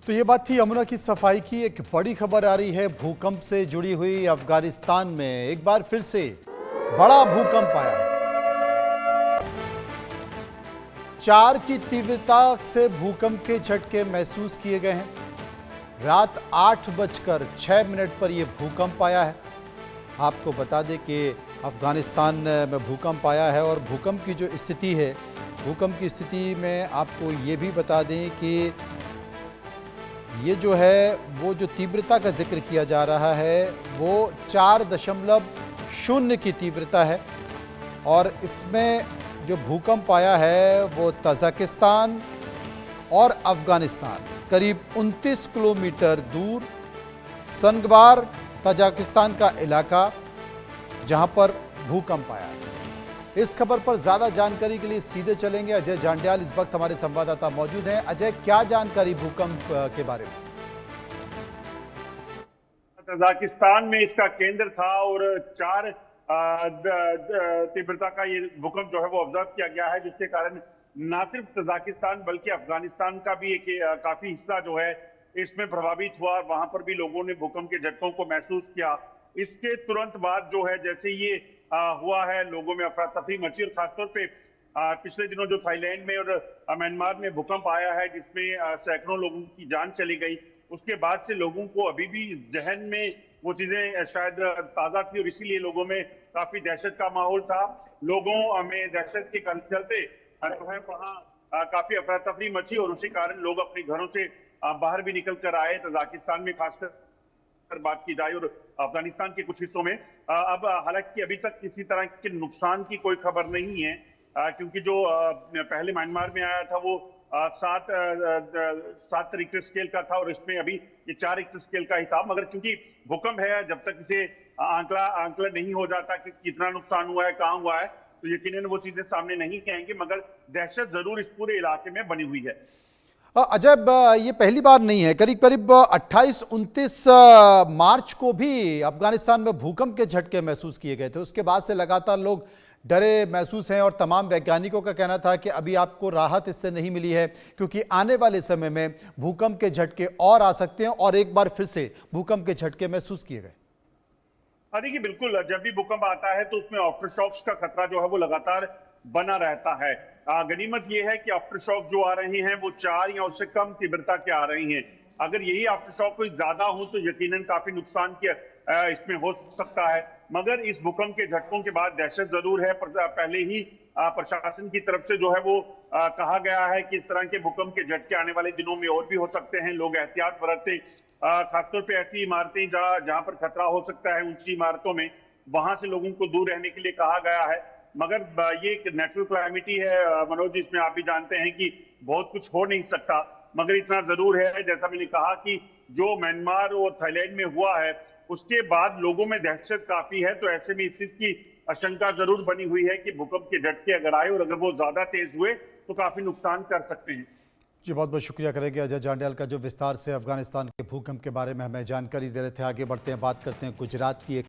तो ये बात थी यमुना की सफाई की। एक बड़ी खबर आ रही है भूकंप से जुड़ी हुई। अफगानिस्तान में एक बार फिर से बड़ा भूकंप आया है। 4 की तीव्रता से भूकंप के झटके महसूस किए गए हैं। रात 8:06 पर यह भूकंप आया है। आपको बता दें कि अफगानिस्तान में भूकंप आया है और भूकंप की जो स्थिति है, भूकंप की स्थिति में आपको ये भी बता दें कि ये जो है वो जो तीव्रता का जिक्र किया जा रहा है वो 4.0 की तीव्रता है और इसमें जो भूकंप आया है वो तजाकिस्तान और अफगानिस्तान करीब 29 किलोमीटर दूर सनगबार तजाकिस्तान का इलाका जहां पर भूकंप आया है। इस खबर पर ज्यादा जानकारी के लिए सीधे चलेंगे अजय जांड्याल इस वक्त हमारे संवाददाता मौजूद हैं। अजय, क्या जानकारी भूकंप के बारे में? तजाकिस्तान में इसका केंद्र था और 4 तीव्रता का ये भूकंप जो है वो ऑब्जर्व किया गया है, जिसके कारण न सिर्फ तजाकिस्तान बल्कि अफगानिस्तान का भी एक काफी हिस्सा जो है इसमें प्रभावित हुआ। वहां पर भी लोगों ने भूकंप के झटकों को महसूस किया। इसके तुरंत बाद जो है जैसे ये हुआ है, लोगों में अफरा तफरी मची और खासतौर पे पिछले दिनों जो थाईलैंड में और म्यांमार में भूकंप आया है जिसमें सैकड़ों लोगों की जान चली गई, उसके बाद से लोगों को अभी भी जहन में वो चीजें शायद ताजा थी और इसीलिए लोगों में काफी दहशत का माहौल था। लोगों में दहशत के चलते जो है वहाँ काफी अफरा तफरी मची और उसी कारण लोग अपने घरों से बाहर भी निकल कर आए। तजाकिस्तान में खासकर बात की जाए और अफगानिस्तान के कुछ हिस्सों में अब हालांकि अभी तक किसी तरह के नुकसान की कोई खबर नहीं है, क्योंकि जो पहले म्यांमार में आया था वो 7 रिक्टर स्केल का था और इसमें अभी ये 4 रिक्टर स्केल का ही था। मगर क्योंकि भूकंप है, जब तक इसे आंकलन नहीं हो जाता कि कितना नुकसान हुआ है, कहाँ हुआ है, तो यकीनन वो चीजें सामने नहीं आएंगी। मगर दहशत जरूर इस पूरे इलाके में बनी हुई है। अजय, ये पहली बार नहीं है। करीब करीब 28-29 मार्च को भी अफगानिस्तान में भूकंप के झटके महसूस किए गए थे। उसके बाद से लगातार लोग डरे महसूस हैं और तमाम वैज्ञानिकों का कहना था कि अभी आपको राहत इससे नहीं मिली है क्योंकि आने वाले समय में भूकंप के झटके और आ सकते हैं और एक बार फिर से भूकंप के झटके महसूस किए गए। देखिए, बिल्कुल जब भी भूकंप आता है तो उसमें आफ्टर शॉक्स का खतरा जो है वो लगातार बना रहता है। गनीमत यह है कि आफ्टर शॉक जो आ रहे हैं वो 4 या उससे कम तीव्रता के आ रही हैं। अगर यही आफ्टर शॉक कोई ज्यादा हो तो यकीनन काफी नुकसान किया इसमें हो सकता है। मगर इस भूकंप के झटकों के बाद दहशत जरूर है। पहले ही प्रशासन की तरफ से जो है वो कहा गया है कि इस तरह के भूकंप के झटके आने वाले दिनों में और भी हो सकते हैं। लोग एहतियात बरतें, खासतौर पे ऐसी इमारतें जहां पर खतरा हो सकता है, ऊंची इमारतों में, वहां से लोगों को दूर रहने के लिए कहा गया है। मगर ये एक नेचुरल क्लाइमिटी है मनोज, इसमें आप भी जानते हैं कि बहुत कुछ हो नहीं सकता। मगर इतना जरूर है, जैसा मैंने कहा, कि जो म्यांमार और थाईलैंड में हुआ है उसके बाद लोगों में दहशत काफी है। तो ऐसे में इस चीज की आशंका जरूर बनी हुई है कि भूकंप के झटके अगर आए और अगर वो ज्यादा तेज हुए तो काफी नुकसान कर सकते हैं। जी, बहुत बहुत शुक्रिया करेंगे अजय जांड्याल का जो विस्तार से अफगानिस्तान के भूकंप के बारे में हमें जानकारी दे रहे थे। आगे बढ़ते हैं, बात करते हैं गुजरात की।